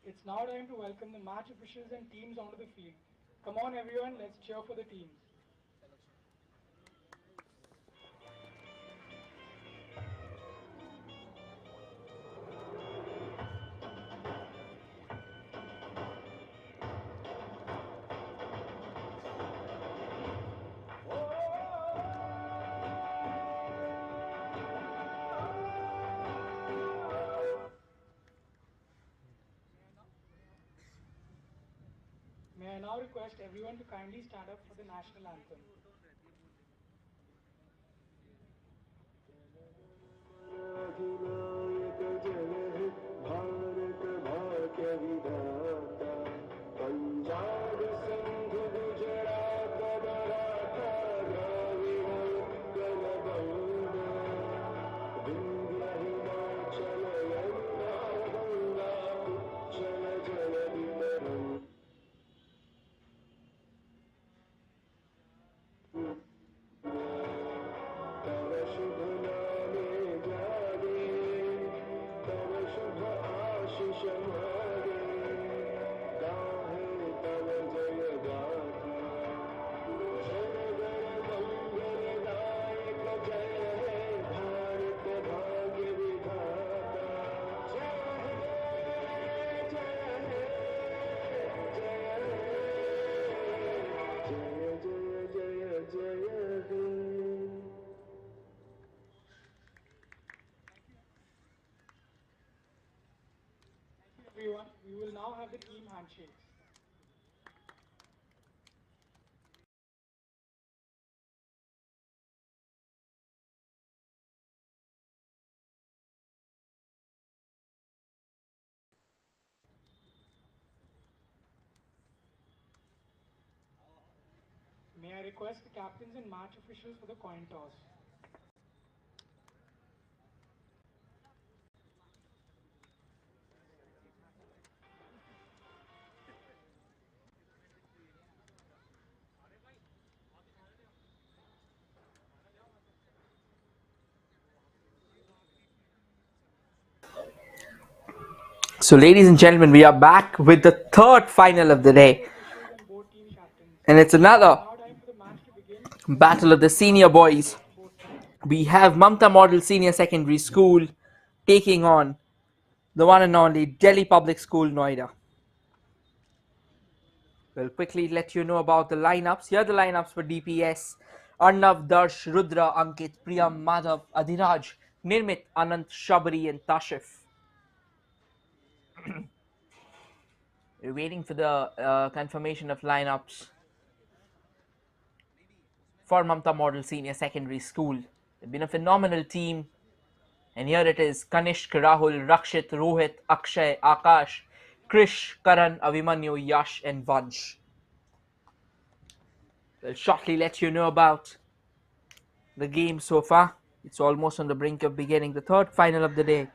It's now time to welcome the match officials and teams onto the field. Come on, everyone, let's cheer for the teams. May I now request everyone to kindly stand up for the national anthem. अधिनायक जय हे भारत भाग्य विधाता पंजाब सिंध गुजरात मराठा द्रविड़ उत्कल बंग विंध्य हिमाचल यमुना गंगा उच्चल जलधि तरंग तव शुभ नामे जागे तव शुभ आशीष मागे गाहे तव जय गाथा जय गण मंगलदायक जय हे भारत भाग्य विधाता जय हे जय हे जय जय जय हे Everyone, we will now have the team handshakes. May I request the captains and match officials for the coin toss. So, ladies and gentlemen, we are back with the third final of the day, And both team captains. and it's another Now time for the match to begin. battle of the senior boys. Both sides. We have Mamta Model Senior Secondary School taking on the one and only Delhi Public School, Noida. We'll quickly let you know about the lineups. Here are the lineups for DPS. Arnav, Darsh, Rudra, Ankit, Priyam, Madhav, Adhiraj, Nirmit, Anant, Shabari, and Tashif. We're waiting for the confirmation of lineups for Mamta Model Senior Secondary School. They've been a phenomenal team. And here it is: Kanishk, Rahul, Rakshit, Rohit, Akshay, Akash, Krish, Karan, Avimanyu, Yash, and Vansh. We'll shortly let you know about the game so far. It's almost on the brink of beginning, the third final of the day.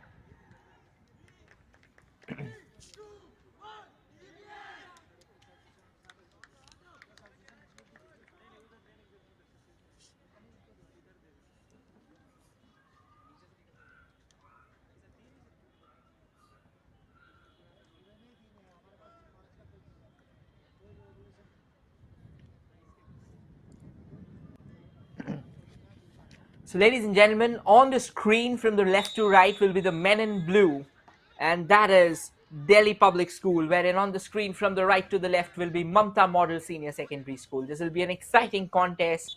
So, ladies and gentlemen, on the screen from the left to right will be the men in blue, and that is Delhi Public School, wherein on the screen from the right to the left will be Mamta Model Senior Secondary School. This will be an exciting contest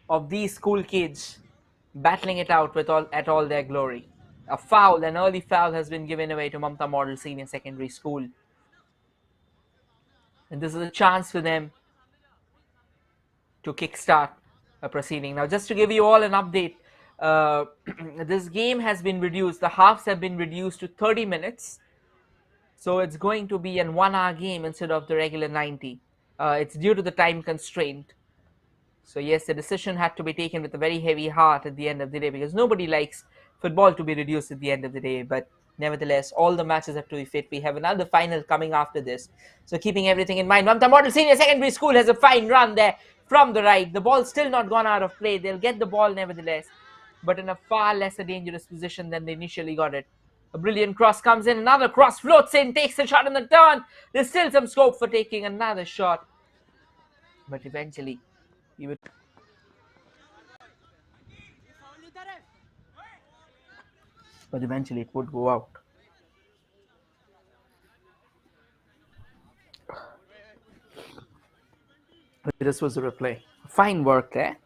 of these school kids battling it out with at all their glory. An early foul has been given away to Mamta Model Senior Secondary School. And this is a chance for them to kickstart a proceeding. Now, just to give you all an update, this game has been reduced. The halves have been reduced to 30 minutes. So it's going to be an 1 hour game instead of the regular 90. It's due to the time constraint. So yes, the decision had to be taken with a very heavy heart at the end of the day, because nobody likes football to be reduced at the end of the day. But nevertheless, all the matches have to be fit. We have another final coming after this. So keeping everything in mind, Mamta Model Senior Secondary School has a fine run there from the right. The ball's still not gone out of play. They'll get the ball nevertheless. but in a far lesser dangerous position than they initially got it. A brilliant cross comes in, another cross floats in, takes a shot in the turn. There's still some scope for taking another shot, but eventually he would. But eventually it would go out. This was a replay. Fine work there.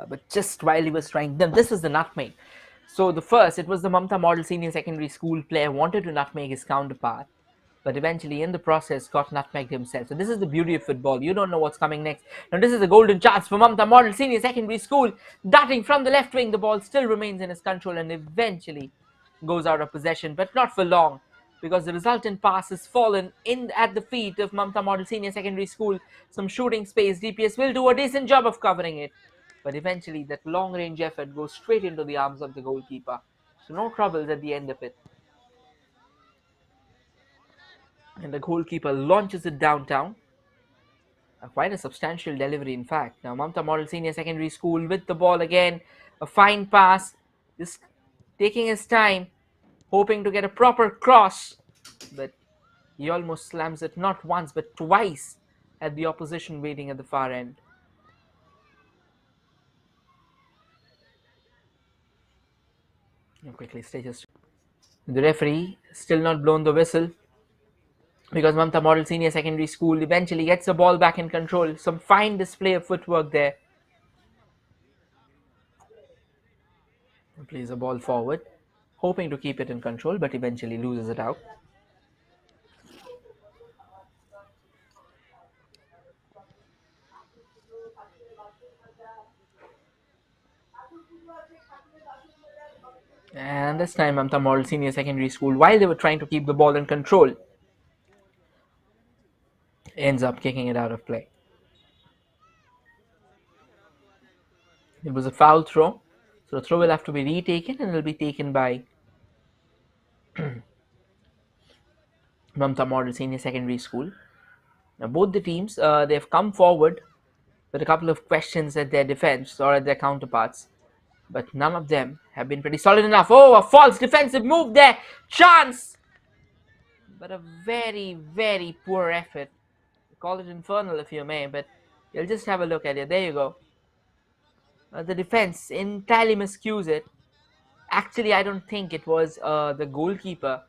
But just while he was trying, then this is the nutmeg. So the first, it was the Mamta Model Senior Secondary School player wanted to nutmeg his counterpart, but eventually in the process got nutmegged himself. So this is the beauty of football. You don't know what's coming next. Now this is a golden chance for Mamta Model Senior Secondary School. Darting from the left wing, the ball still remains in his control and eventually goes out of possession, but not for long, because the resultant pass has fallen in at the feet of Mamta Model Senior Secondary School. Some shooting space. DPS will do a decent job of covering it, but eventually that long range effort goes straight into the arms of the goalkeeper. So no troubles at the end of it. And the goalkeeper launches it downtown. Quite a substantial delivery, in fact. Now, Mamta Model Senior Secondary School with the ball again. A fine pass. Just taking his time, hoping to get a proper cross. But he almost slams it not once, but twice at the opposition waiting at the far end. Quickly stages. The referee still not blown the whistle, because Mamta Model Senior Secondary School eventually gets the ball back in control. Some fine display of footwork there. Plays the ball forward, hoping to keep it in control, but eventually loses it out. And this time Mamta Model Senior Secondary School, while they were trying to keep the ball in control, ends up kicking it out of play. It was a foul throw, so the throw will have to be retaken, and it will be taken by Mamta Model Senior Secondary School. Now both the teams, they've come forward with a couple of questions at their defense or at their counterparts, but none of them have been pretty solid enough. Oh, a false defensive move there. Chance! But a very, very poor effort. Call it infernal if you may, but you'll just have a look at it. There you go. The defense entirely miscues it. Actually, I don't think it was the goalkeeper.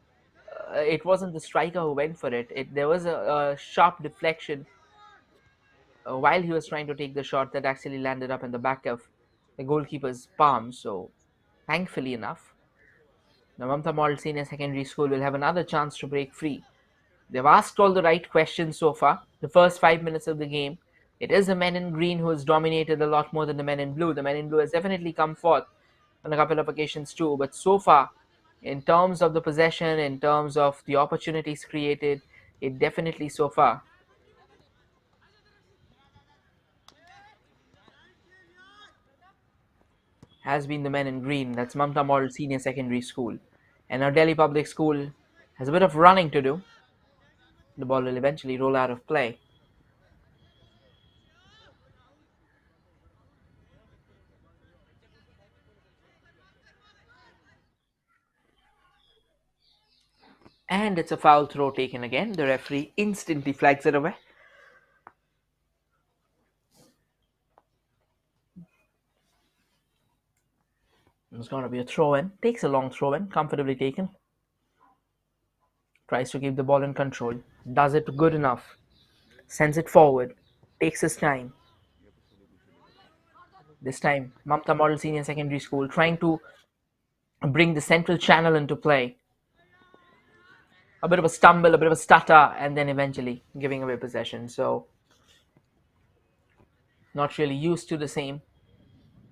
It wasn't the striker who went for it. There was a sharp deflection while he was trying to take the shot that actually landed up in the back of the goalkeeper's palm. So, thankfully enough, the Mamta Model Senior Secondary School will have another chance to break free. They've asked all the right questions so far. The first 5 minutes of the game, it is the men in green who has dominated a lot more than the men in blue. The men in blue has definitely come forth on a couple of occasions too, but so far, in terms of the possession, in terms of the opportunities created, it definitely so far has been the men in green. That's Mamta Model Senior Secondary School. And now Delhi Public School has a bit of running to do. The ball will eventually roll out of play. And it's a foul throw taken again. The referee instantly flags it away. It's going to be a throw in. Takes a long throw in. Comfortably taken. Tries to keep the ball in control. Does it good enough. Sends it forward. Takes his time. This time, Mamta Model Senior Secondary School trying to bring the central channel into play. A bit of a stumble, a bit of a stutter, and then eventually giving away possession. So, not really used to the same.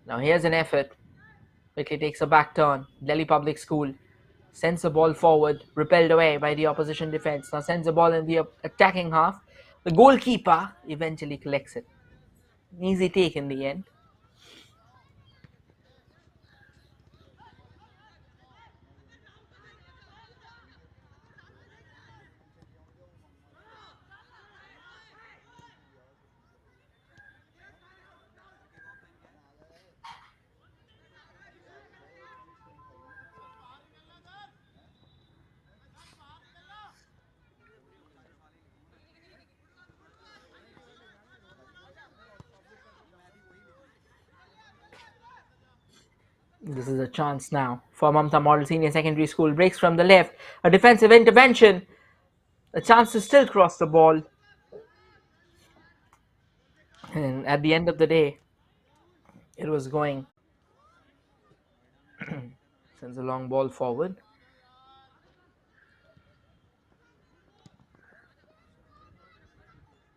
Now, here's an effort. Quickly takes a back turn. Delhi Public School sends the ball forward, repelled away by the opposition defense. Now sends the ball in the attacking half. The goalkeeper eventually collects it. Easy take in the end. This is a chance now for Mamta Model Senior Secondary School. Breaks from the left. A defensive intervention. A chance to still cross the ball. And at the end of the day, it was going. Sends a long ball forward.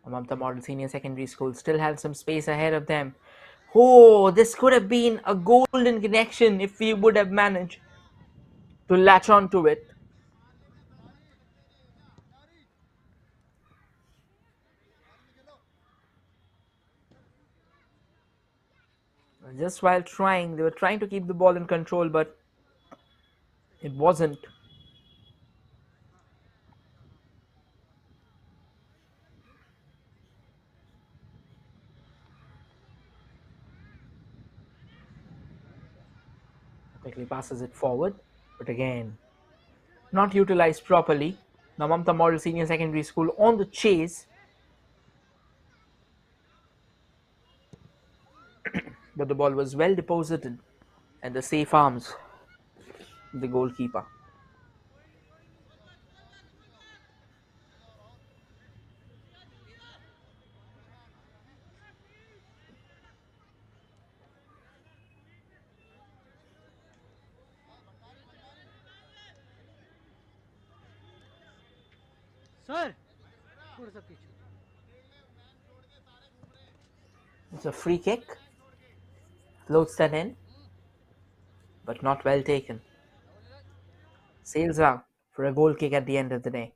Mamta Model Senior Secondary School still had some space ahead of them. Oh, this could have been a golden connection if we would have managed to latch on to it. Just while trying, they were trying to keep the ball in control, but it wasn't. Quickly passes it forward, but again, not utilized properly. Now Mamta Model Senior Secondary School on the chase, but the ball was well deposited at the safe arms of the goalkeeper. It's a free kick, floats that in, but not well taken. Sails out for a goal kick at the end of the day.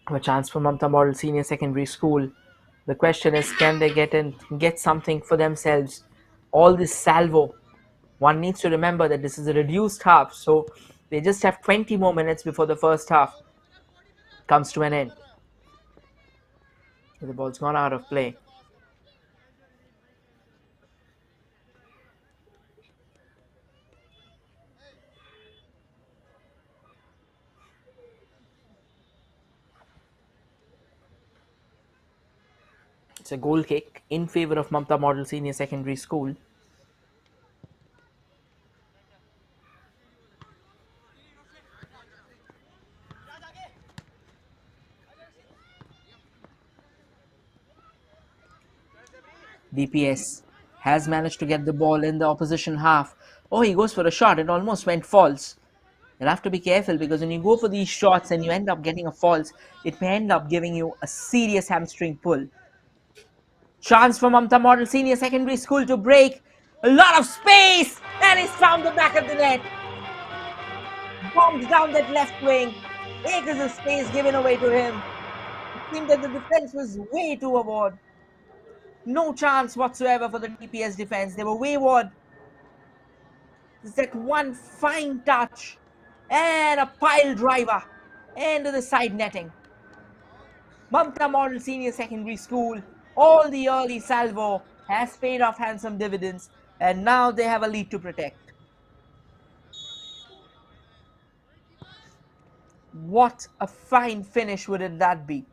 A chance for Mamta Model Senior Secondary School. The question is, can they get something for themselves? All this salvo. One needs to remember that this is a reduced half, so they just have 20 more minutes before the first half comes to an end. The ball's gone out of play. It's a goal kick in favor of Mamta Model Senior Secondary School. DPS has managed to get the ball in the opposition half. Oh, he goes for a shot. It almost went false. You'll have to be careful because when you go for these shots and you end up getting a false, it may end up giving you a serious hamstring pull. Chance for Mamta Model Senior Secondary School to break. A lot of space, and he's found the back of the net. Bombs down that left wing. Acres of space given away to him. It seemed that the defense was way too award. No chance whatsoever for the DPS defense. They were wayward. It's that one fine touch and a pile driver into the side netting. Mamta Model Senior Secondary School, all the early salvo has paid off handsome dividends, and now they have a lead to protect. What a fine finish would that be?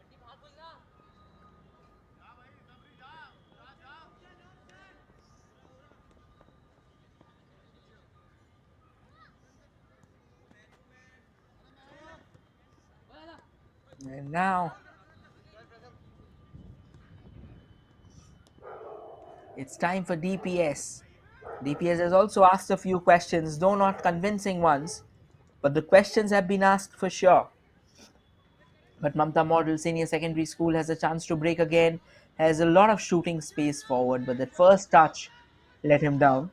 And now it's time for DPS. DPS has also asked a few questions, though not convincing ones, but the questions have been asked for sure. But Mamta Model Senior Secondary School has a chance to break again, has a lot of shooting space forward, but that first touch let him down.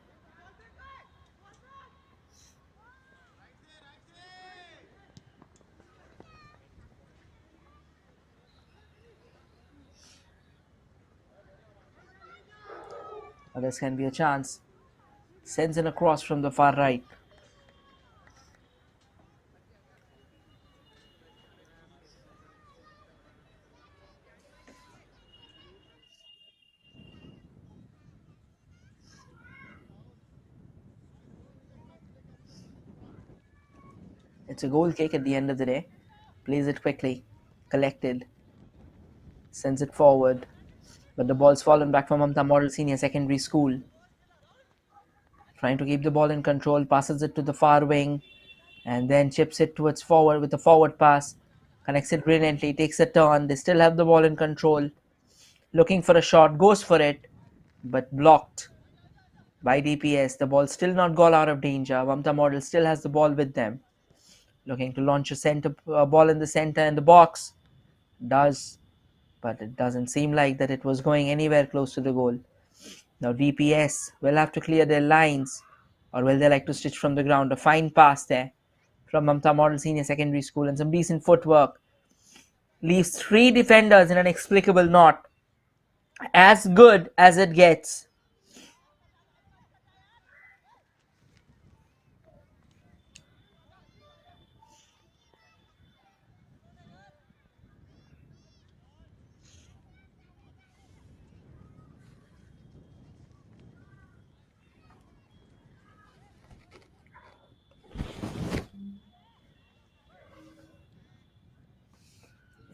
Now this can be a chance. Sends in a cross from the far right. It's a goal kick at the end of the day. Plays it quickly. Collected. Sends it forward. But the ball's fallen back from Mamta Model Senior Secondary School. Trying to keep the ball in control. Passes it to the far wing. And then chips it towards forward with a forward pass. Connects it brilliantly. Takes a turn. They still have the ball in control. Looking for a shot. Goes for it. But blocked by DPS. The ball still not gone out of danger. Mamta Model still has the ball with them. Looking to launch a ball in the center in the box. Does, but it doesn't seem like that it was going anywhere close to the goal. Now DPS will have to clear their lines, or will they like to stitch from the ground? A fine pass there from Mamta Model Senior Secondary School and some decent footwork. Leaves three defenders in an inexplicable knot. As good as it gets.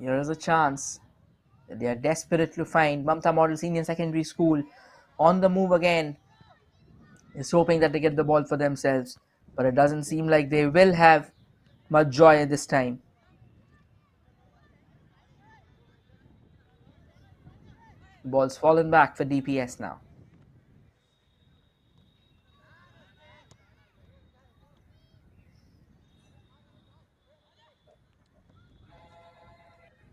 Here is a chance that they are desperate to find. Mamta Model Senior Secondary School on the move again. Is hoping that they get the ball for themselves, but it doesn't seem like they will have much joy at this time. Ball's fallen back for DPS now.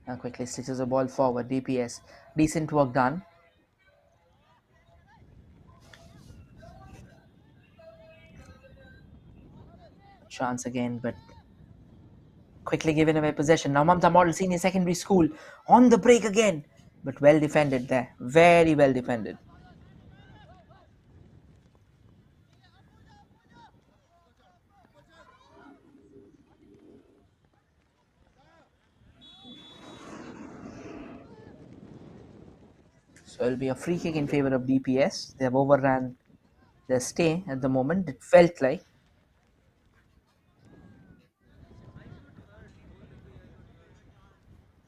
Now quickly stitches the ball forward. DPS. Decent work done. Chance again, but quickly given away possession. Now Mamta Model Senior Secondary School on the break again, but well defended there. Very well defended. So it'll be a free kick in favor of DPS. They have overran their stay at the moment. It felt like.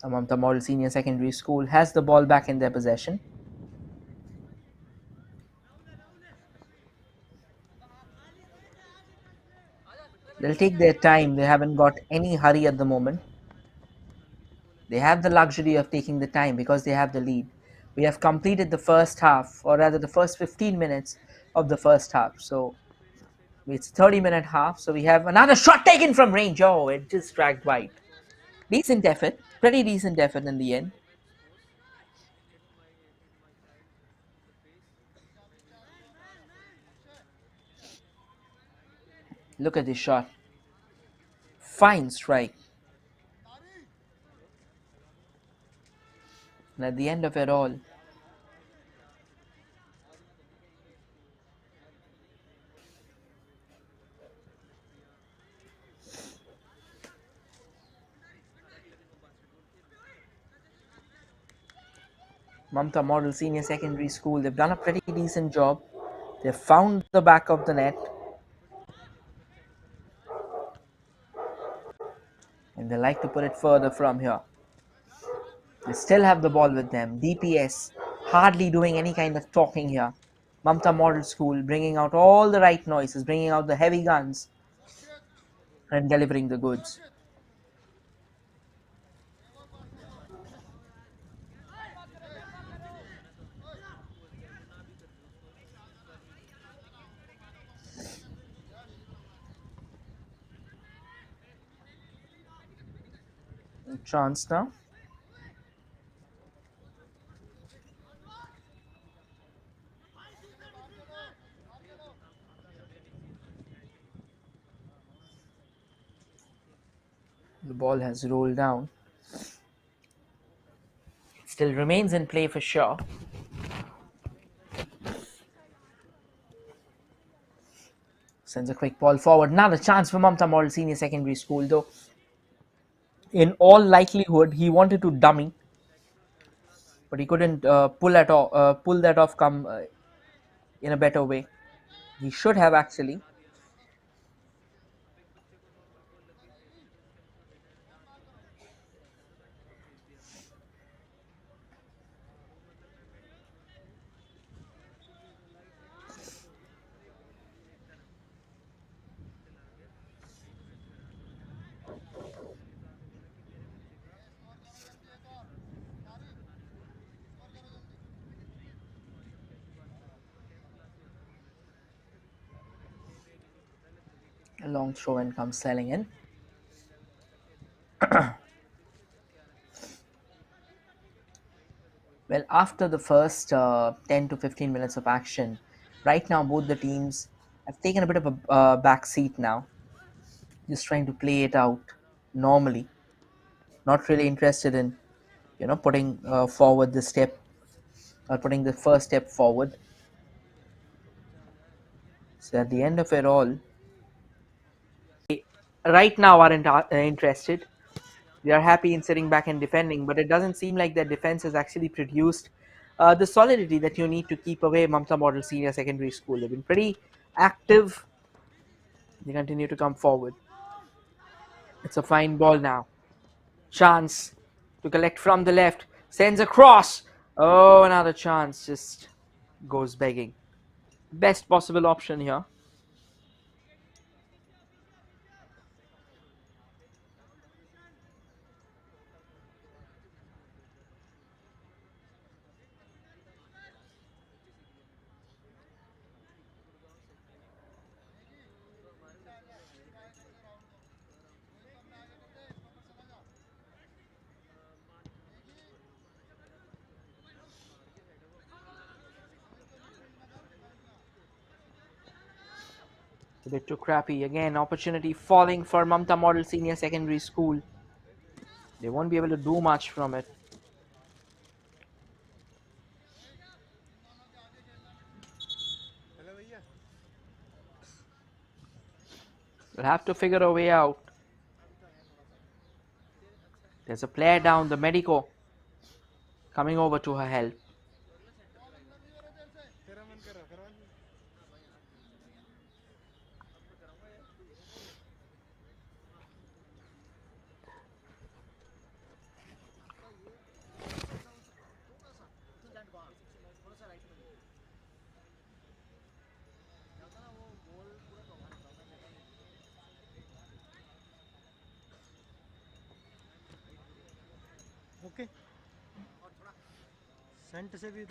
Mamta Model Senior Secondary School has the ball back in their possession. They'll take their time. They haven't got any hurry at the moment. They have the luxury of taking the time because they have the lead. We have completed the first half, or rather the first 15 minutes of the first half. So it's 30-minute half. So we have another shot taken from range. Oh, it just dragged wide. Decent effort. Pretty decent effort in the end. Look at this shot. Fine strike. And at the end of it all, Mamta Model Senior Secondary School, they've done a pretty decent job. They've found the back of the net. And they like to put it further from here. They still have the ball with them. DPS hardly doing any kind of talking here. Mamta Model School bringing out all the right noises, bringing out the heavy guns and delivering the goods. Chance now. The ball has rolled down. Still remains in play for sure. Sends a quick ball forward. Another chance for Mamta Model Senior Secondary School, though. In all likelihood, he wanted to dummy, but he couldn't pull that off. Come in a better way. He should have actually. A long throw and comes sailing in. Well, after the first 10 to 15 minutes of action, right now both the teams have taken a bit of a back seat now, just trying to play it out normally, not really interested in, putting forward the step or putting the first step forward. So at the end of it all, right now aren't interested. They are happy in sitting back and defending, but it doesn't seem like their defense has actually produced the solidity that you need to keep away Mamta Model Senior Secondary School. They've been pretty active. They continue to come forward. It's a fine ball now. Chance to collect from the left. Sends across. Oh, another chance. Just goes begging. Best possible option here. A bit too crappy. Again, opportunity falling for Mamta Model Senior Secondary School. They won't be able to do much from it. They'll have to figure a way out. There's a player down, the Medico, coming over to her help.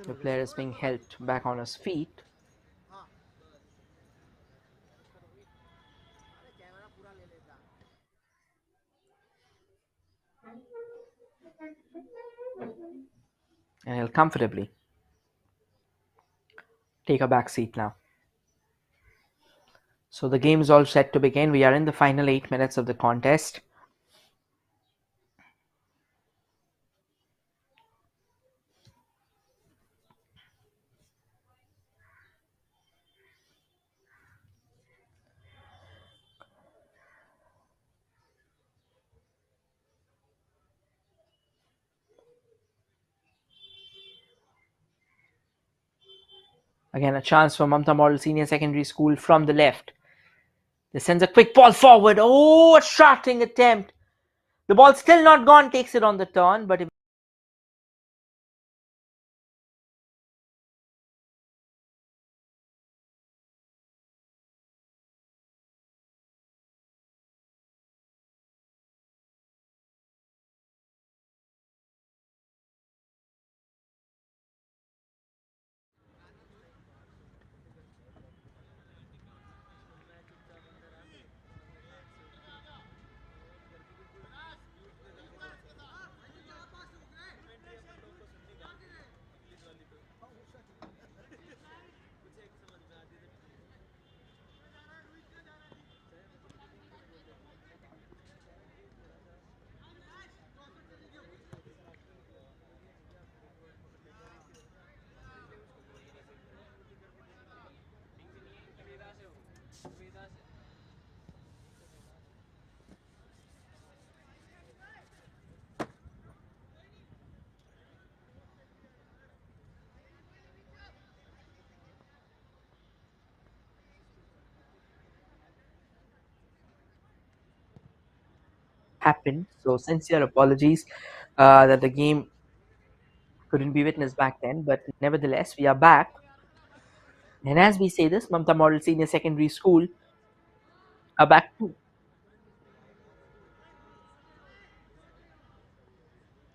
The player is being helped back on his feet. And he'll comfortably take a back seat now. So the game is all set to begin. We are in the final 8 minutes of the contest. Again, a chance for Mamta Model Senior Secondary School from the left. They sends a quick ball forward. Oh, a shotting attempt. The ball's still not gone, takes it on the turn, but happened. So sincere apologies that the game couldn't be witnessed back then. But nevertheless, we are back. And as we say this, Mamta Model Senior Secondary School are back too.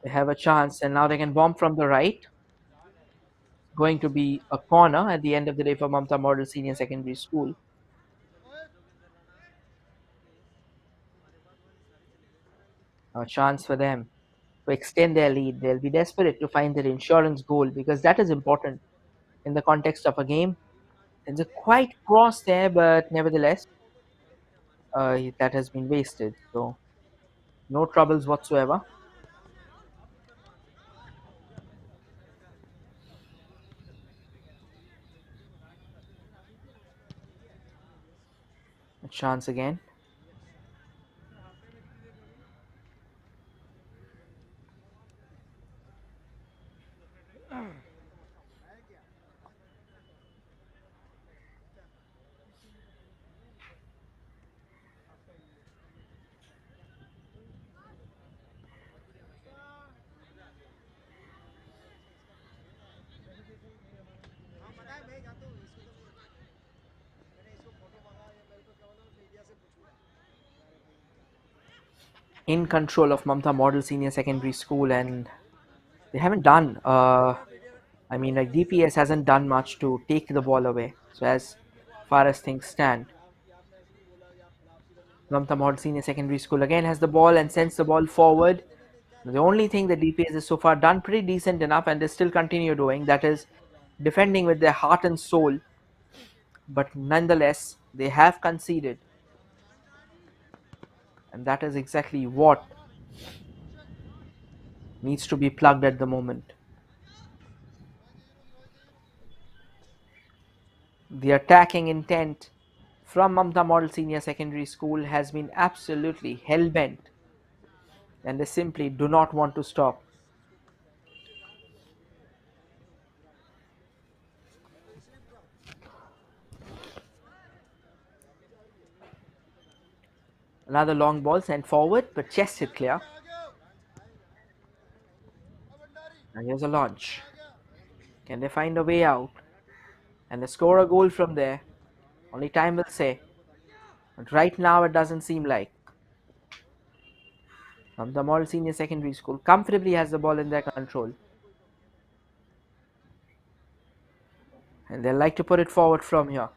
They have a chance, and now they can bomb from the right. Going to be a corner at the end of the day for Mamta Model Senior Secondary School. A chance for them to extend their lead. They'll be desperate to find their insurance goal because that is important in the context of a game. There's a quite cross there, but nevertheless, that has been wasted. So no troubles whatsoever. A chance again. In control of Mamta Model Senior Secondary School, and they haven't done. Like DPS hasn't done much to take the ball away. So as far as things stand, Mamta Model Senior Secondary School again has the ball and sends the ball forward. The only thing that DPS has so far done pretty decent enough, and they still continue doing, that is defending with their heart and soul. But nonetheless, they have conceded, and that is exactly what needs to be plugged at the moment. The attacking intent from Mamta Model Senior Secondary School has been absolutely hell-bent, and they simply do not want to stop. Another long ball sent forward, but chested clear. And here's a launch. Can they find a way out? And they score a goal from there. Only time will say. But right now it doesn't seem like. The Model Senior Secondary School comfortably has the ball in their control. And they like to put it forward from here.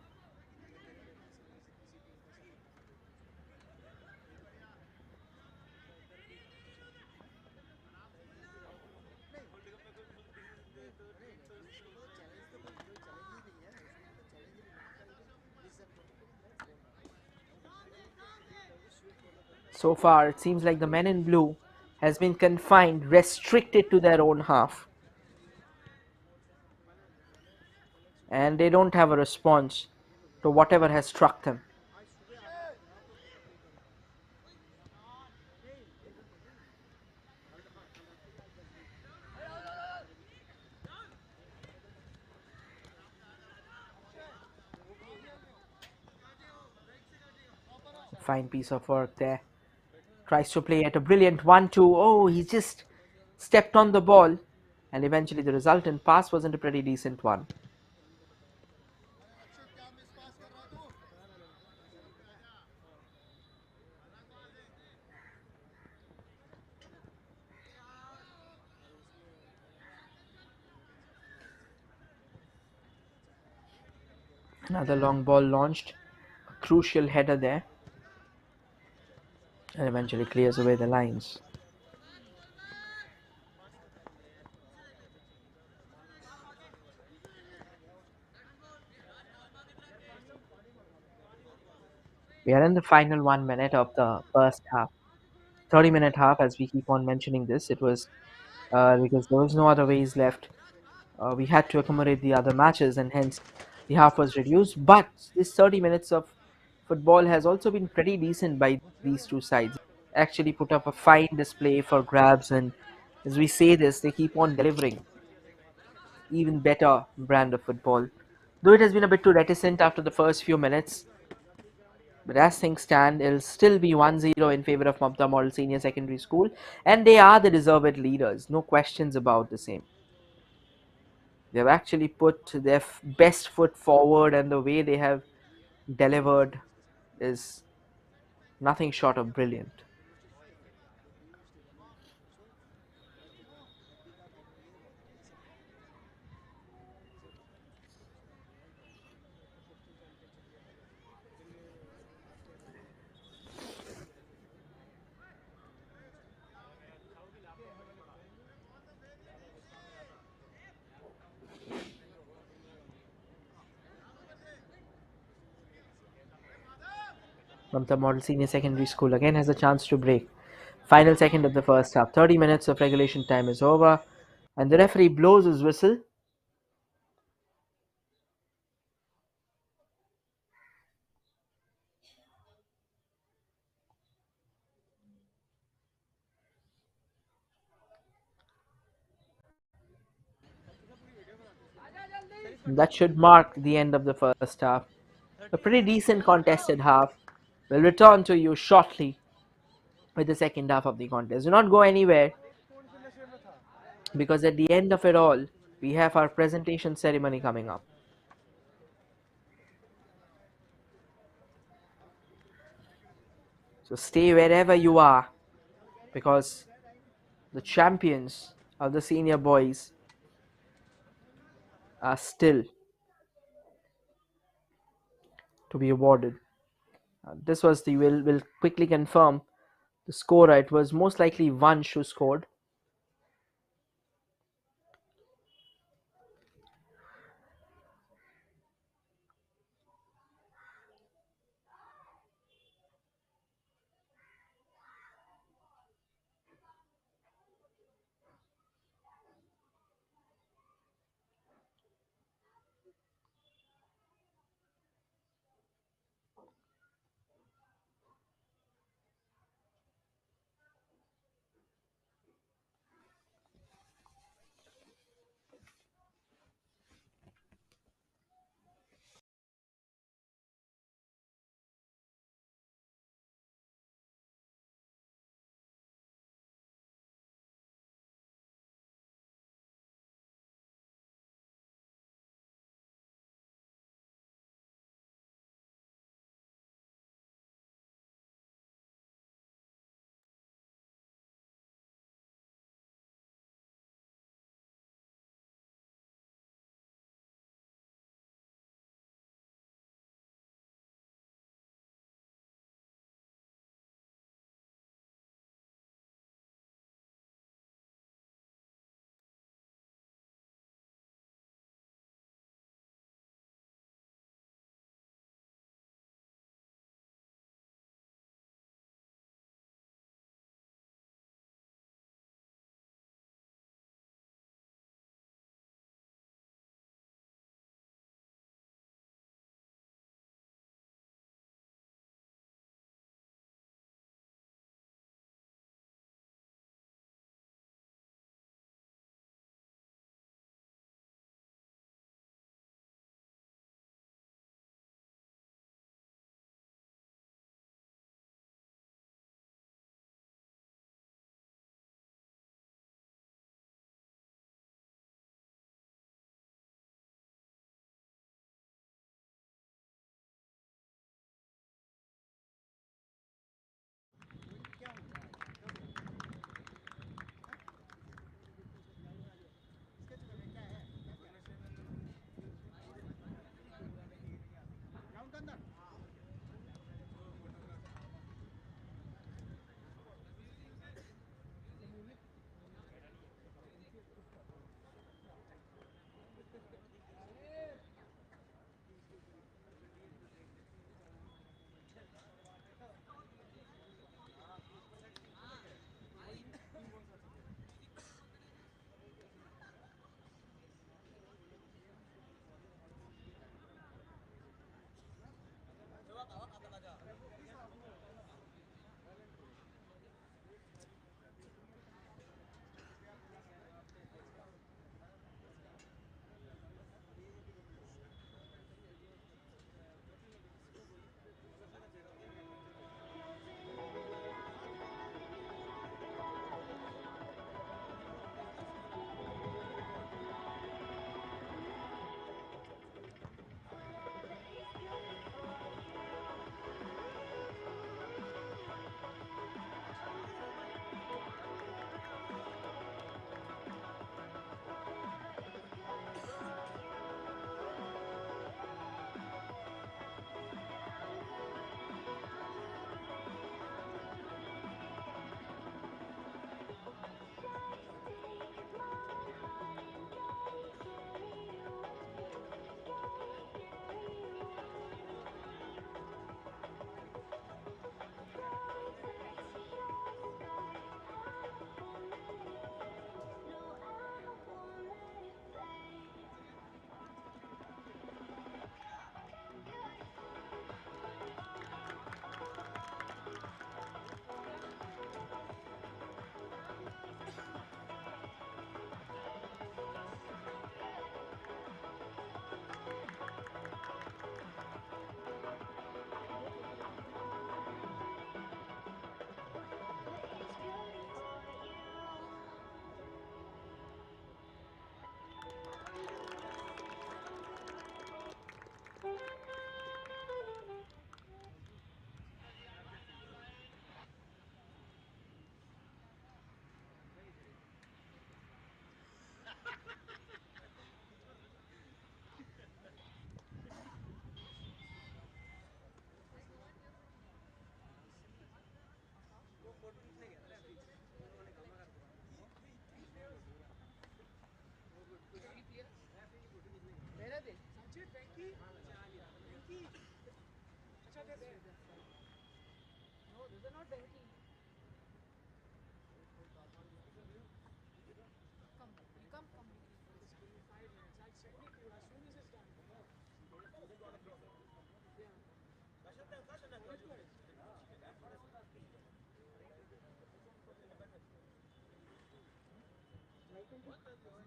So far, it seems like the men in blue has been confined, restricted to their own half. And they don't have a response to whatever has struck them. Fine piece of work there. Tries to play at a brilliant 1-2. Oh, he just stepped on the ball. And eventually the resultant pass wasn't a pretty decent one. Another long ball launched. A crucial header there. And eventually clears away the lines. We are in the final 1 minute of the first half. 30-minute half, as we keep on mentioning this. It was because there was no other ways left. We had to accommodate the other matches, and hence the half was reduced. But this 30 minutes of football has also been pretty decent by these two sides. Actually put up a fine display for grabs, and as we say this, they keep on delivering even better brand of football. Though it has been a bit too reticent after the first few minutes, But as things stand, it'll still be 1-0 in favor of Mamta Model Senior Secondary School, and they are the deserved leaders, no questions about the same. They've actually put their best foot forward, and the way they have delivered is nothing short of brilliant. Mamta Model Senior Secondary School again has a chance to break. Final second of the first half. 30 minutes of regulation time is over, and the referee blows his whistle. That should mark the end of the first half. A pretty decent contested half. We'll return to you shortly with the second half of the contest. Do not go anywhere, because at the end of it all, we have our presentation ceremony coming up. So stay wherever you are, because the champions of the senior boys are still to be awarded. This was the will quickly confirm the scorer. It was most likely Vansh who scored.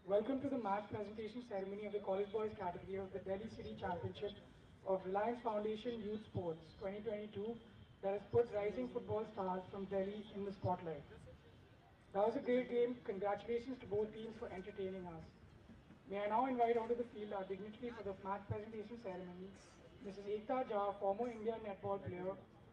Welcome to the match presentation ceremony of the College Boys category of the Delhi City Championship of Reliance Foundation Youth Sports 2022 that has put rising football stars from Delhi in the spotlight. That was a great game. Congratulations to both teams for entertaining us. May I now invite onto the field our dignitary for the match presentation ceremony, Mrs. Ekta Jha, former Indian netball player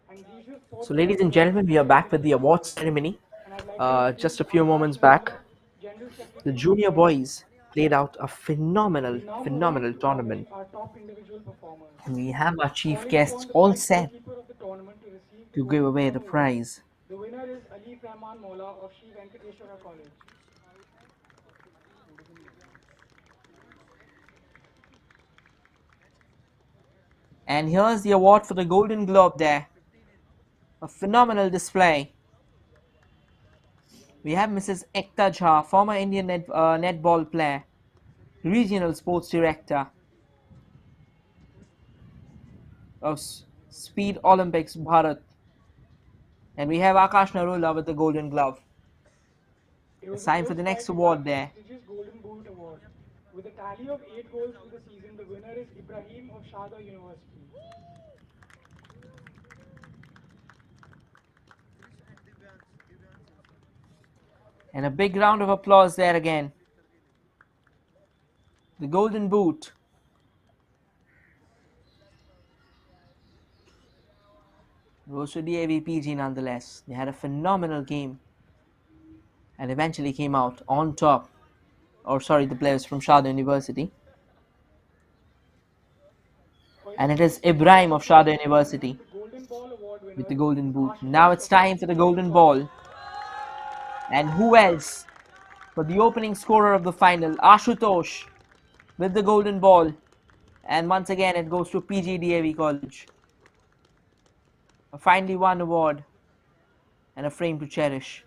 and regional sports So, ladies and director gentlemen, we are of back the with the Delhi awards University. ceremony. And I'd like to introduce Just a few Akash moments back, Narula, General the Secretary of junior Delhi. boys played out a We now move on phenomenal to tournament. honoring our top individual performers. And we have our chief Calling guests upon the all best set goalkeeper of the tournament to receive the to give Golden away Glove the Award. prize. The winner is Ali Rahman Mola of Sri Venkateshwara College. And here's the award for the Golden Globe there. A phenomenal display. We have Mrs. Ekta Jha, former Indian netball player, regional sports director of Speed Olympics Bharat. And we have Akash Narula with the Golden Glove. It was It's the time for first the try next to grab award the there. prestigious Golden Boot Award. With a tally of 8 goals for the season, the winner is Ibrahim of Shada University. And a big round of applause there again. The Golden Boot. Goes to DAV PG nonetheless. They had a phenomenal game and eventually came out on top. Or sorry, the players from Shada University. For his And it is speech, the Ibrahim of Secretary Shada also University presented the Golden Ball Award with winner, the Golden Boot. Now Ashutosh it's of the time for the Engineering Golden College. Ball. And who else but the opening scorer of the final, Ashutosh, with the Golden Ball. And once again, it goes to PGDAV College. A finely won award and a frame to cherish.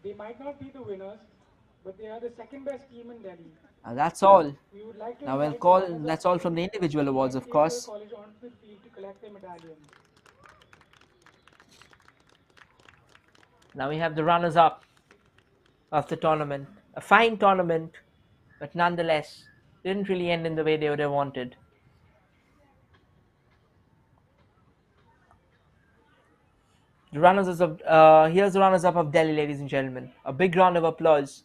They might not be the winners, but they are the second best team in Delhi. Now that's all. We would like to Now we'll invite the call, runners-up that's all from team, the individual Sri awards, of Venkateshwara course. College, onto the field to collect their medallions. Now we have the runners-up of the tournament. A fine tournament, but nonetheless, didn't really end in the way they would have wanted. The here's the runners-up of Delhi, ladies and gentlemen. A big round of applause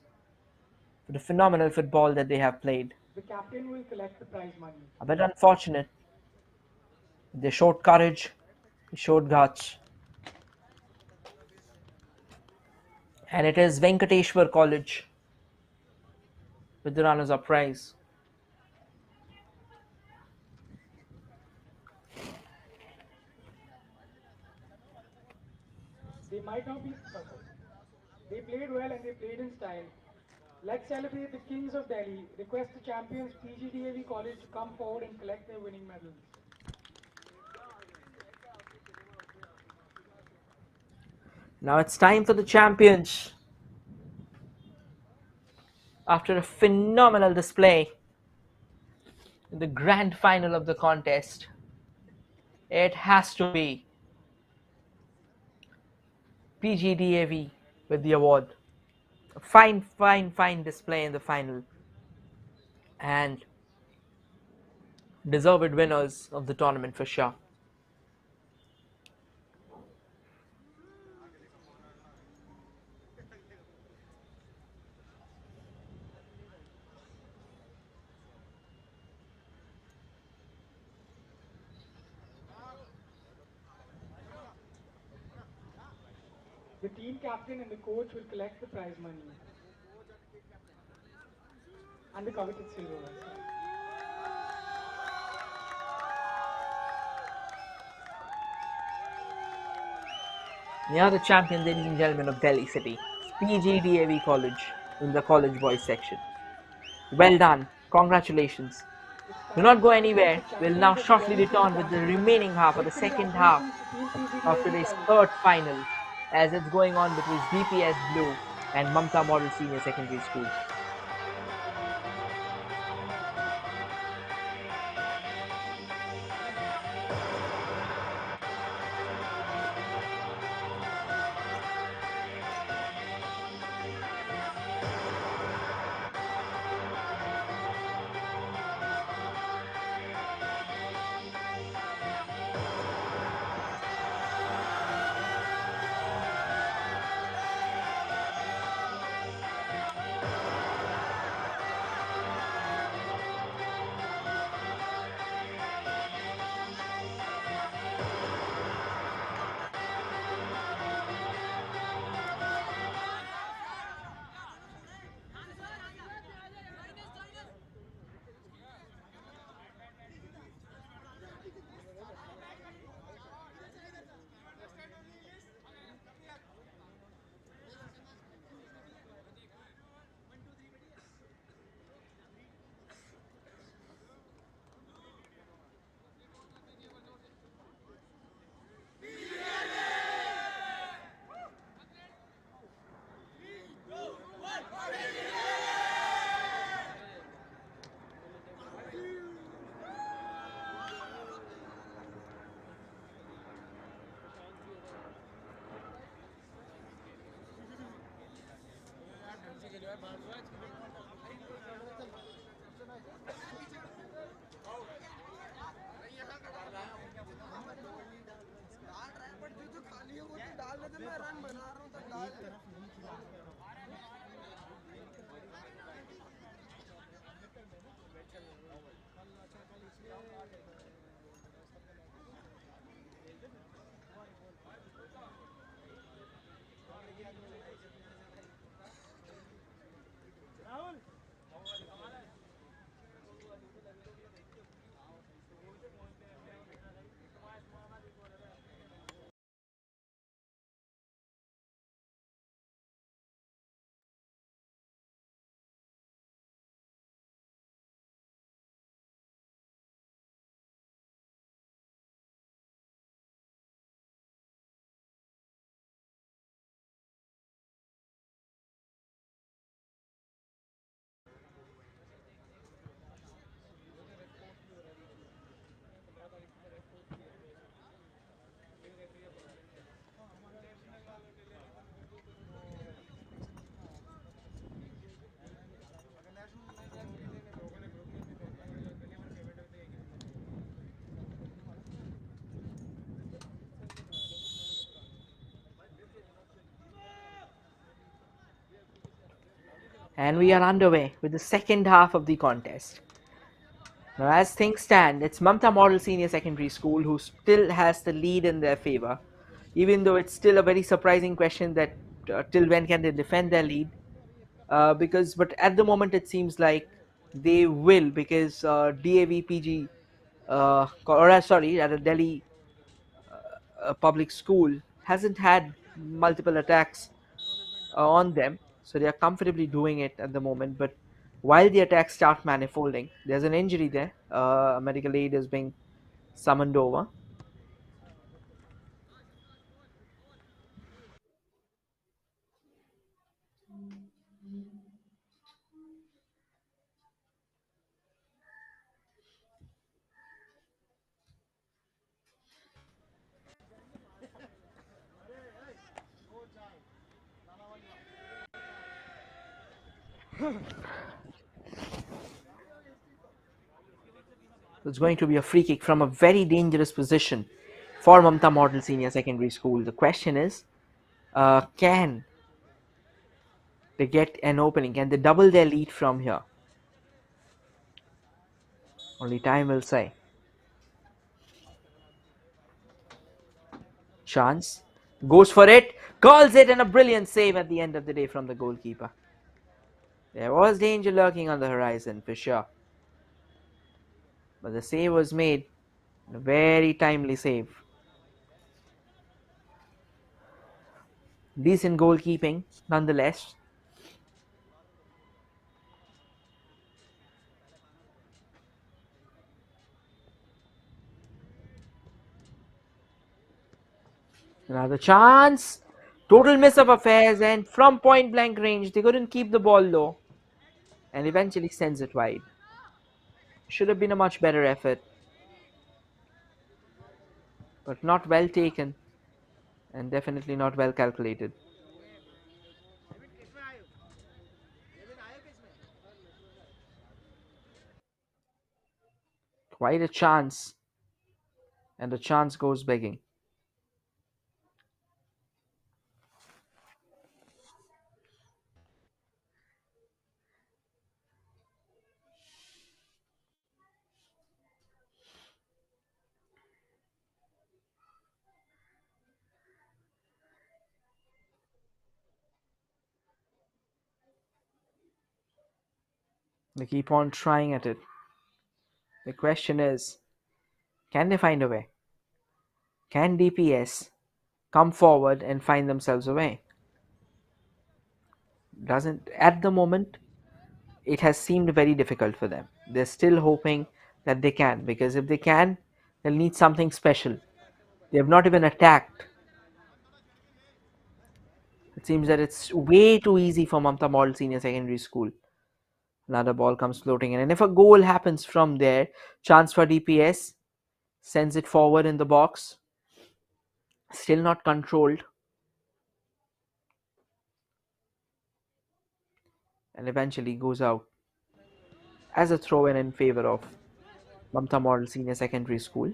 for the phenomenal football that they have played. The captain will collect the prize money. A bit unfortunate. They showed courage, they showed guts. And it is Venkateshwar College with the runners-up prize. They might not be sorry. They played well and they played in style. Let's celebrate the Kings of Delhi. Request the champions PGDAV College to come forward and collect their winning medals. Now it's time for the champions. After a phenomenal display in the grand final of the contest, it has to be PGDAV with the award. A fine display in the final. And deserved winners of the tournament for sure. The team captain and the coach will collect the prize money and the coveted silverware. They are the champions, ladies and gentlemen, of Delhi City, PGDAV College in the College Boys section. Well done. Congratulations. It's Do time not to go celebrate anywhere. the We'll champions now of the shortly Delhi City return with the Championship. remaining half or Big the second half congratulations to Team of PGDA today's Delhi. third final as it's going on between DPS Blue and Mamta Model Senior Secondary School. And we are underway with the second half of the contest. Now, as things stand, it's Mamta Model Senior Secondary School who still has the lead in their favor, even though it's still a very surprising question that till when can they defend their lead? But at the moment it seems like they will because DAVPG, sorry, at a Delhi public school hasn't had multiple attacks on them, so they are comfortably doing it at the moment. But while the attacks start manifolding, there's an injury there. A medical aid is being summoned over. It's going to be a free kick from a very dangerous position for Mamta Model Senior Secondary School. The question is, can they get an opening? Can they double their lead from here? Only time will say. Chance goes for it, calls it, and a brilliant save at the end of the day from the goalkeeper. There was danger lurking on the horizon for sure, but the save was made. A very timely save. Decent goalkeeping, nonetheless. Another chance. Total miss of affairs, and from point blank range, they couldn't keep the ball low and eventually sends it wide. Should have been a much better effort, but not well taken and definitely not well calculated. Quite a chance, and the chance goes begging. They keep on trying at it. The question is, can they find a way? Can DPS come forward and find themselves a way? Doesn't at the moment it has seemed very difficult for them. They're still hoping that they can, because if they can, they'll need something special. They have not even attacked. It seems that it's way too easy for Mamta Model Senior Secondary School. Another ball comes floating in, and if a goal happens from there, chance for DPS, sends it forward in the box. Still not controlled, and eventually goes out as a throw in favor of Mamta Model Senior Secondary School.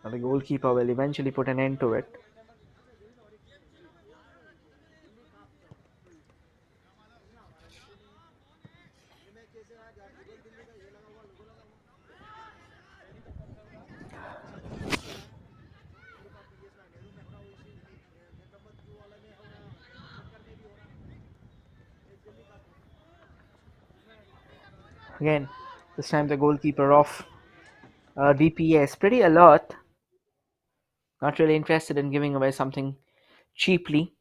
Now the goalkeeper will eventually put an end to it. Again, this time the goalkeeper of DPS, pretty alert, not really interested in giving away something cheaply.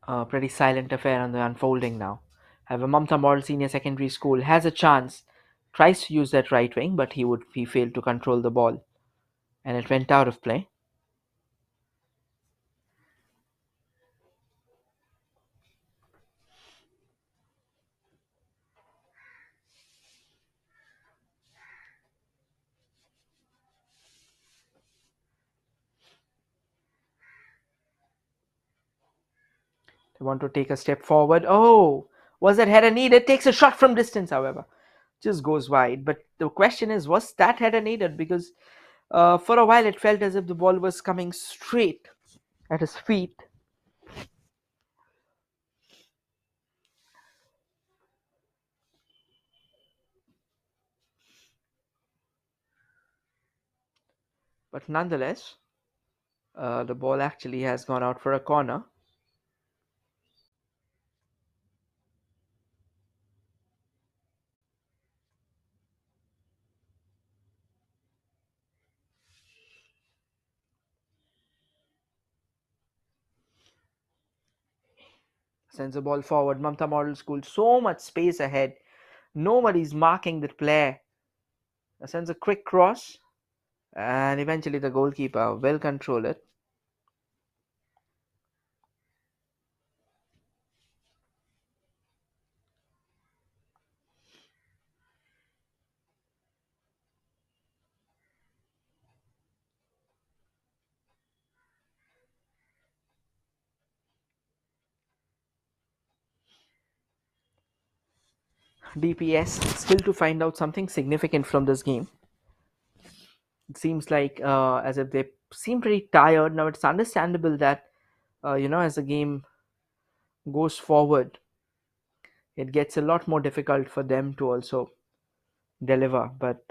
A pretty silent affair on the unfolding now. However, Mamta Model Senior Secondary School has a chance, tries to use that right wing, but he failed to control the ball, and it went out of play. They want to take a step forward. Oh, was that header needed? Takes a shot from distance, however. Just goes wide. But the question is, was that header needed? Because for a while it felt as if the ball was coming straight at his feet. But nonetheless, the ball actually has gone out for a corner. Sends the ball forward. Mamta Model School, so much space ahead. Nobody's marking the player. Sends a quick cross, and eventually the goalkeeper will control it. DPS still to find out something significant from this game. It seems like as if they seem pretty tired. Now it's understandable that as the game goes forward, it gets a lot more difficult for them to also deliver. But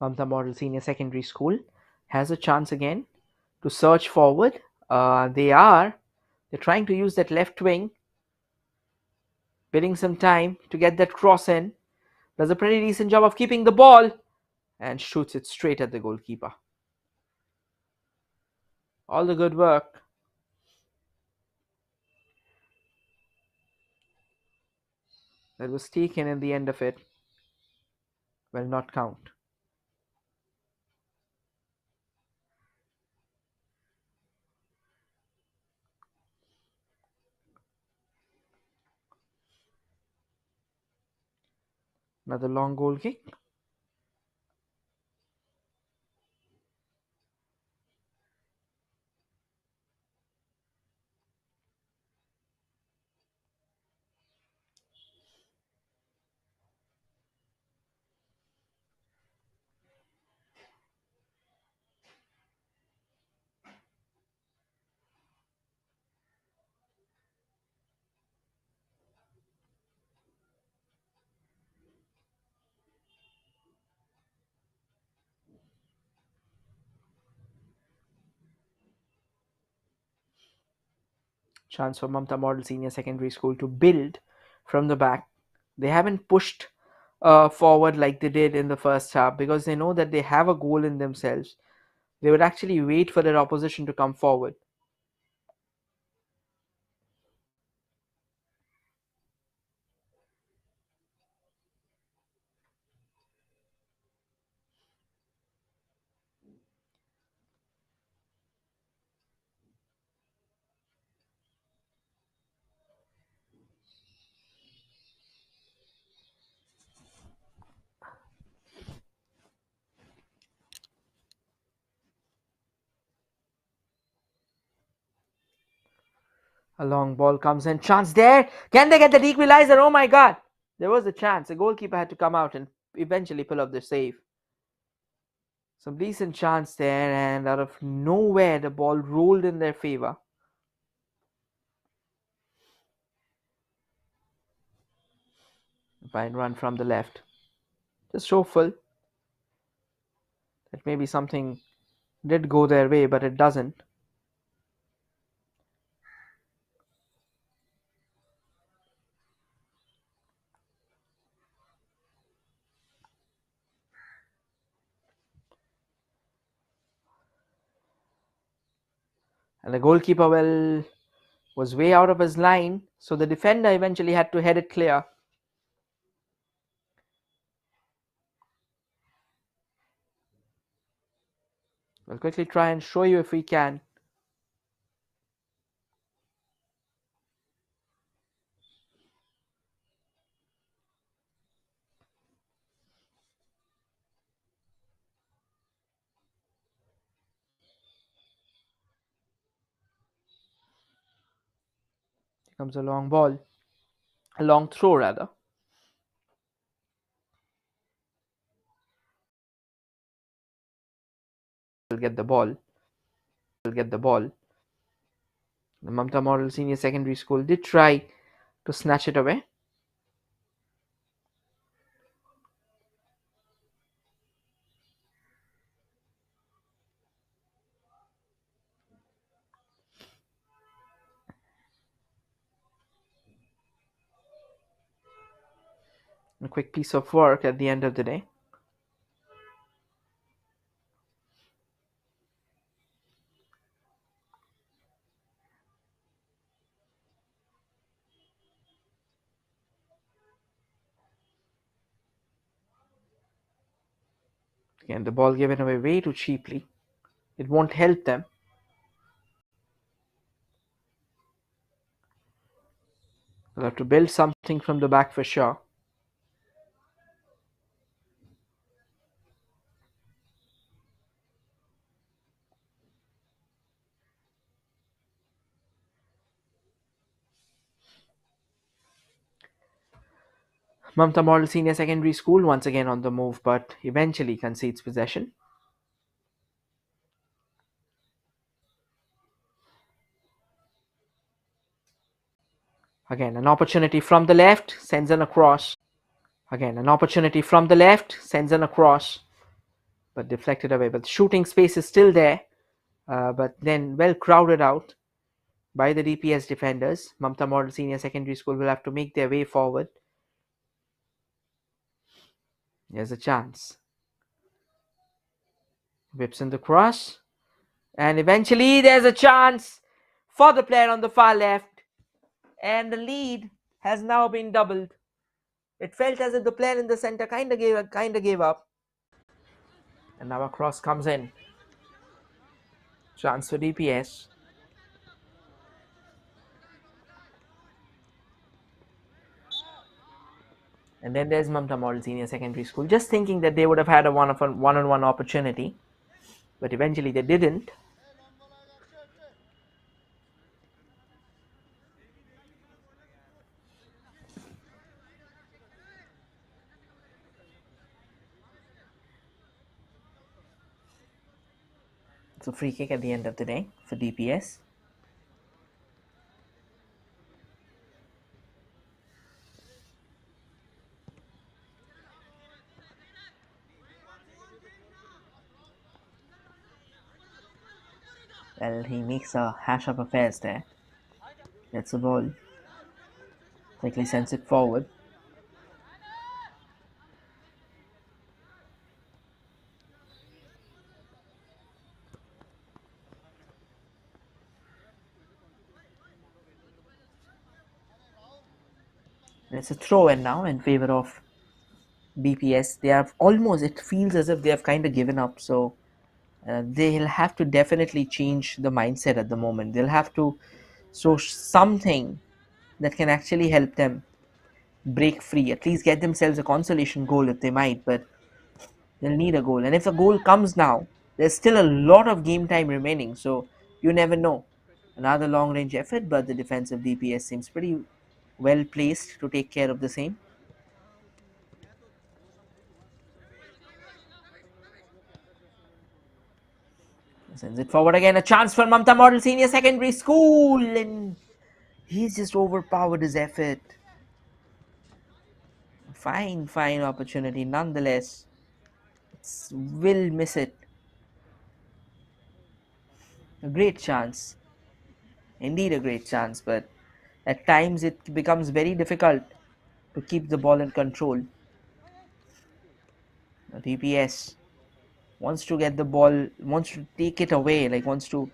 Mamta Model Senior Secondary School has a chance again to surge forward. They're trying to use that left wing, bidding some time to get that cross in. Does a pretty decent job of keeping the ball and shoots it straight at the goalkeeper. All the good work. That was taken in the end of it will not count. Another long goal kick. Chance for Mamta Model Senior Secondary School to build from the back. They haven't pushed forward like they did in the first half because they know that they have a goal in themselves. They would actually wait for their opposition to come forward. A long ball comes in. Chance there. Can they get the equalizer? Oh my god. There was a chance. The goalkeeper had to come out and eventually pull off the save. Some decent chance there, and out of nowhere, the ball rolled in their favor. Fine run from the left. Just hopeful that maybe something did go their way, but it doesn't. And the goalkeeper, well, was way out of his line, so the defender eventually had to head it clear. We'll quickly try and show you if we can. Here comes a long ball. A long throw, rather. Will get the ball. The Mamta Model Senior Secondary School did try to snatch it away. A quick piece of work at the end of the day. Again, the ball given away way too cheaply. It won't help them. They'll have to build something from the back for sure. Mamta Model Senior Secondary School once again on the move, but eventually concedes possession. Again, an opportunity from the left, sends an across. Again, an opportunity from the left, sends an across. but deflected away. But shooting space is still there, but then well crowded out by the DPS defenders. Mamta Model Senior Secondary School will have to make their way forward. There's a chance. Whips in the cross. And eventually there's a chance for the player on the far left. And the lead has now been doubled. It felt as if the player in the center kind of gave up. And now a cross comes in. Chance for DPS. And then there's Mamta Model Senior Secondary School, just thinking that they would have had a one-on-one opportunity, but eventually they didn't. It's a free kick at the end of the day for DPS. Well, he makes a hash of affairs there. Gets the ball. Quickly sends it forward. And it's a throw in now in favor of DPS. They have almost, it feels as if they have kind of given up. So they'll have to definitely change the mindset at the moment. They'll have to show something that can actually help them break free, at least get themselves a consolation goal if they might, but they'll need a goal. And if a goal comes now, there's still a lot of game time remaining, so you never know. Another long range effort, but the defensive DPS seems pretty well placed to take care of the same. Sends it forward again, a chance for Mamta Model Senior Secondary School, and he's just overpowered his effort. Fine opportunity nonetheless. Will miss it. A great chance. Indeed a great chance, but at times it becomes very difficult to keep the ball in control. DPS wants to get the ball, wants to take it away, like wants to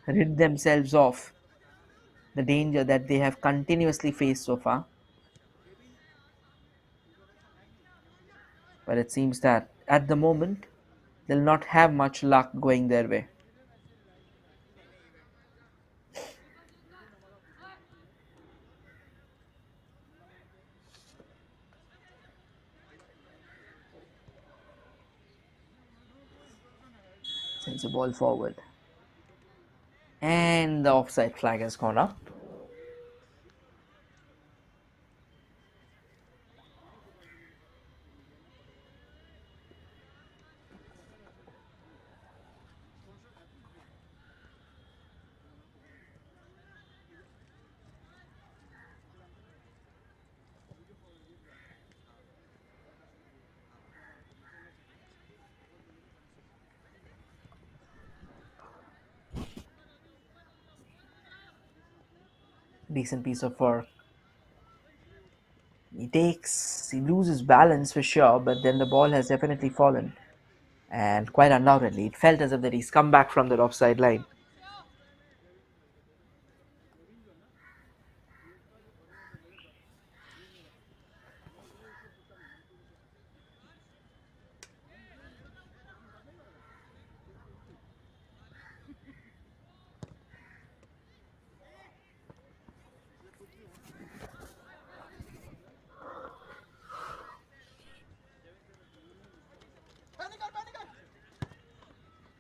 rid themselves of the danger that they have continuously faced so far. But it seems that at the moment they'll not have much luck going their way. Sends the ball forward. And the offside flag has gone up. Decent piece of work. He loses balance for sure, but then the ball has definitely fallen. And quite undoubtedly, it felt as if that he's come back from that offside line.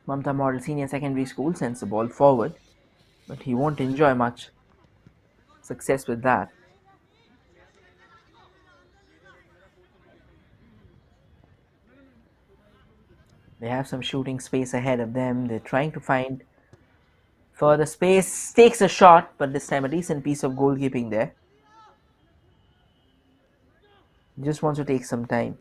Mamta Model Senior Secondary School sends the ball forward, but he won't enjoy much success with that. They have some shooting space ahead of them. They're trying to find further space. Takes a shot, but this time a decent piece of goalkeeping there. Just wants to take some time.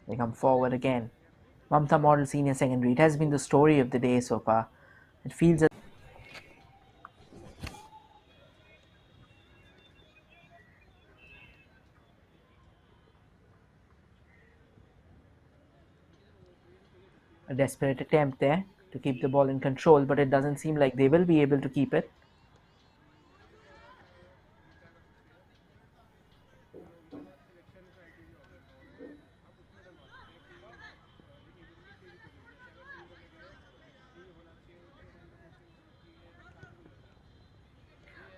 They come forward again. Mamta Model Senior Secondary. It has been the story of the day so far. It feels a desperate attempt there to keep the ball in control, but it doesn't seem like they will be able to keep it.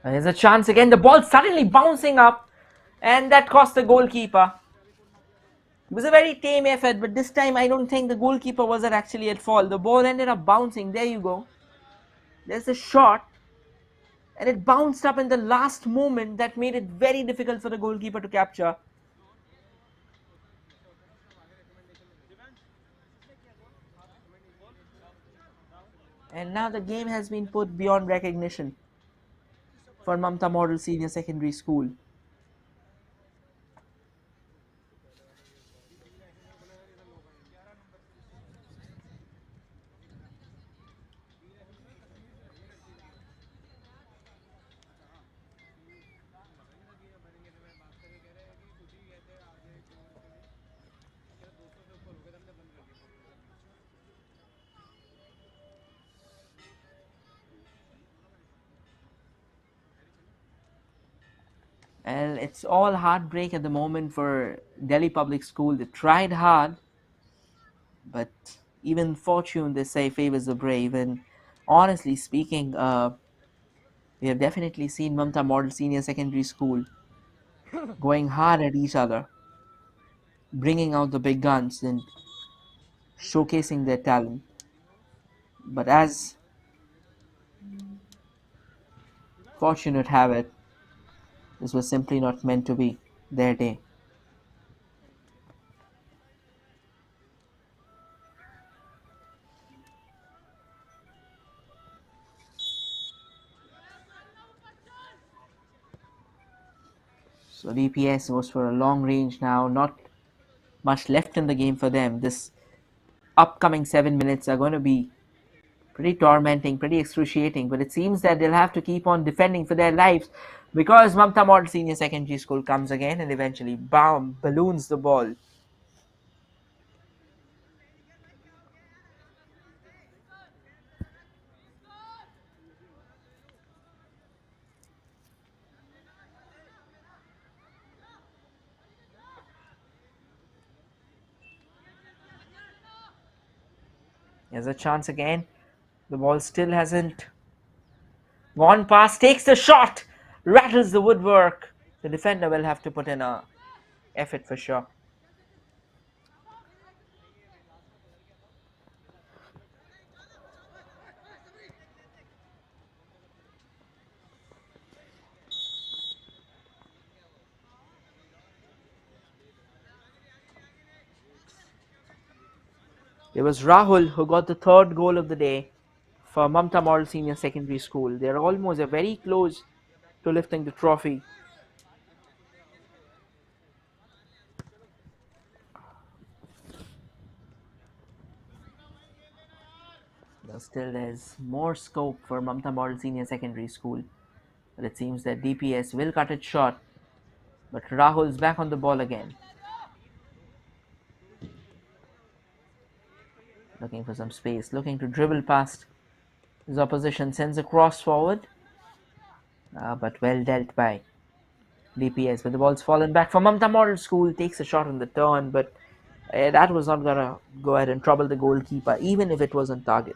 There's a chance again. The ball suddenly bouncing up, and that cost the goalkeeper. It was a very tame effort, but this time I don't think the goalkeeper was actually at fault. The ball ended up bouncing. There you go. There's a shot, and it bounced up in the last moment that made it very difficult for the goalkeeper to capture. And now the game has been put beyond recognition for Mamta Model Senior Secondary School. And it's all heartbreak at the moment for Delhi Public School. They tried hard, but even fortune, they say, favors the brave. And honestly speaking, we have definitely seen Mamta Model Senior Secondary School going hard at each other, bringing out the big guns and showcasing their talent. But as fortunate have it, this was simply not meant to be their day. So DPS goes for a long range now, not much left in the game for them. This upcoming 7 minutes are going to be pretty tormenting, pretty excruciating, but it seems that they'll have to keep on defending for their lives because Mamta Model Senior Secondary School comes again and eventually balloons the ball. There's a chance again. The ball still hasn't gone past, takes the shot, rattles the woodwork. The defender will have to put in a effort for sure. It was Rahul who got the third goal of the day for Mamta Model Senior Secondary School. They're almost very close to lifting the trophy. Now still there's more scope for Mamta Model Senior Secondary School. But it seems that DPS will cut it short. But Rahul's back on the ball again. Looking for some space, looking to dribble past his opposition, sends a cross forward. But well dealt by DPS. But the ball's fallen back for Mamta Model School, takes a shot on the turn, but that was not going to go ahead and trouble the goalkeeper, even if it was on target.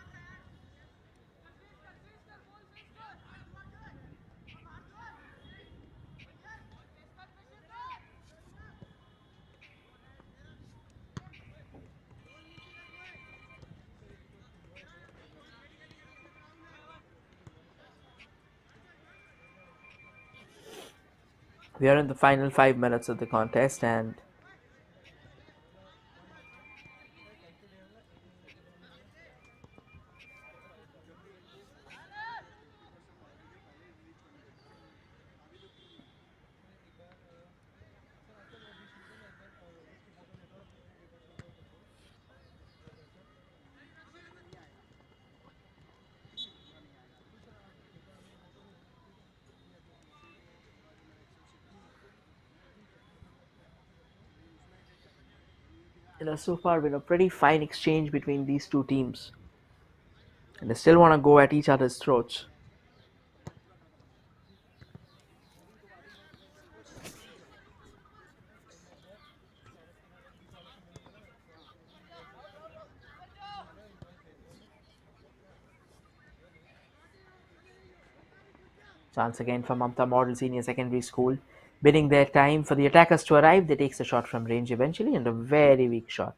We are in the final 5 minutes of the contest, and So far been a pretty fine exchange between these two teams, and they still want to go at each other's throats. Chance again for Mamta Model Senior Secondary School. Bidding their time for the attackers to arrive, they takes a shot from range eventually, and a very weak shot.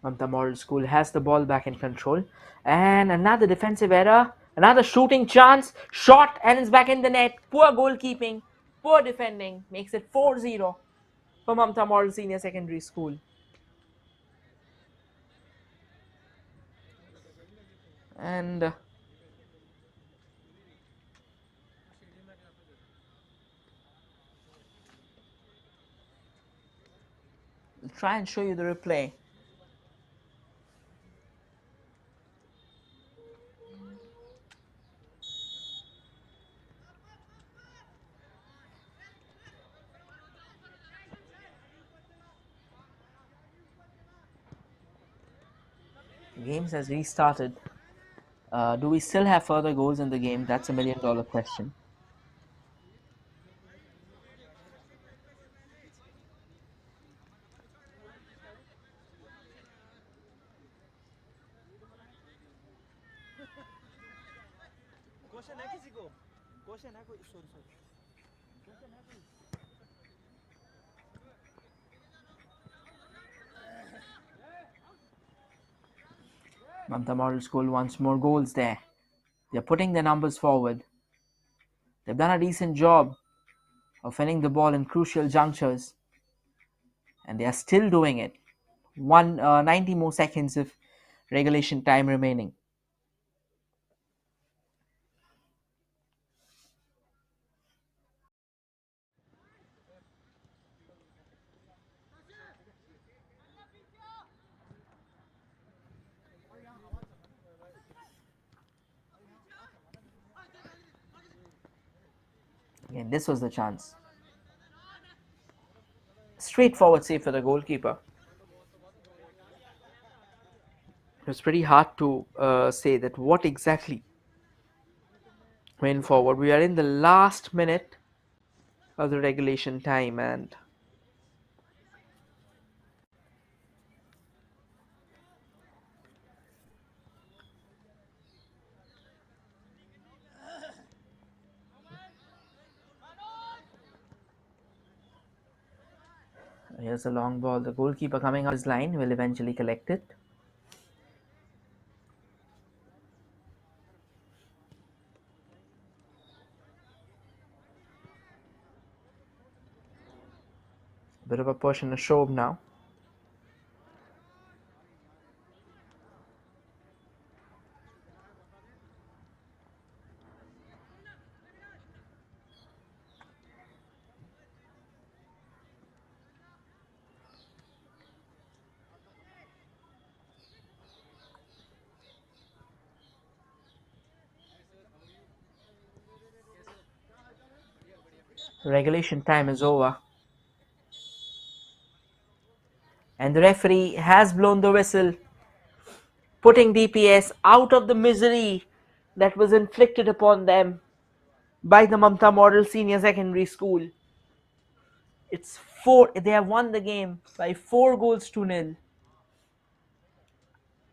Mamta Model School has the ball back in control. And another defensive error. Another shooting chance. Shot and it's back in the net. Poor goalkeeping. Poor defending. Makes it 4-0 for Mamta Model Senior Secondary School. And I'll try and show you the replay. The game has restarted. Do we still have further goals in the game? That's $1 million question. Mamta Model School wants more goals there. They're putting their numbers forward. They've done a decent job of winning the ball in crucial junctures, and they are still doing it. 90 more seconds of regulation time remaining. Again, this was the chance. Straightforward save for the goalkeeper. It was pretty hard to say that what exactly went forward. We are in the last minute of the regulation time, and here's a long ball. The goalkeeper coming up his line will eventually collect it. Bit of a push and a shove now. Regulation time is over, and the referee has blown the whistle, putting DPS out of the misery that was inflicted upon them by the Mamta Model Senior Secondary School. It's 4. They have won the game by 4-0,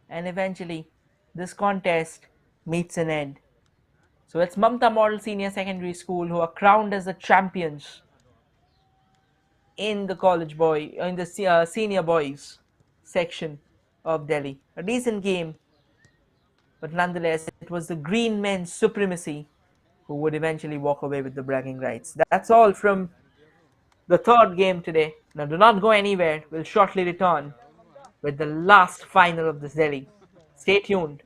and eventually this contest meets an end. So it's Mamta Model Senior Secondary School who are crowned as the champions in the senior boys section of Delhi. A decent game, but nonetheless it was the green men's supremacy who would eventually walk away with the bragging rights. That's all from the third game today. Now, do not go anywhere. We'll shortly return with the last final of this Delhi. Stay tuned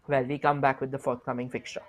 while we come back with the forthcoming fixture.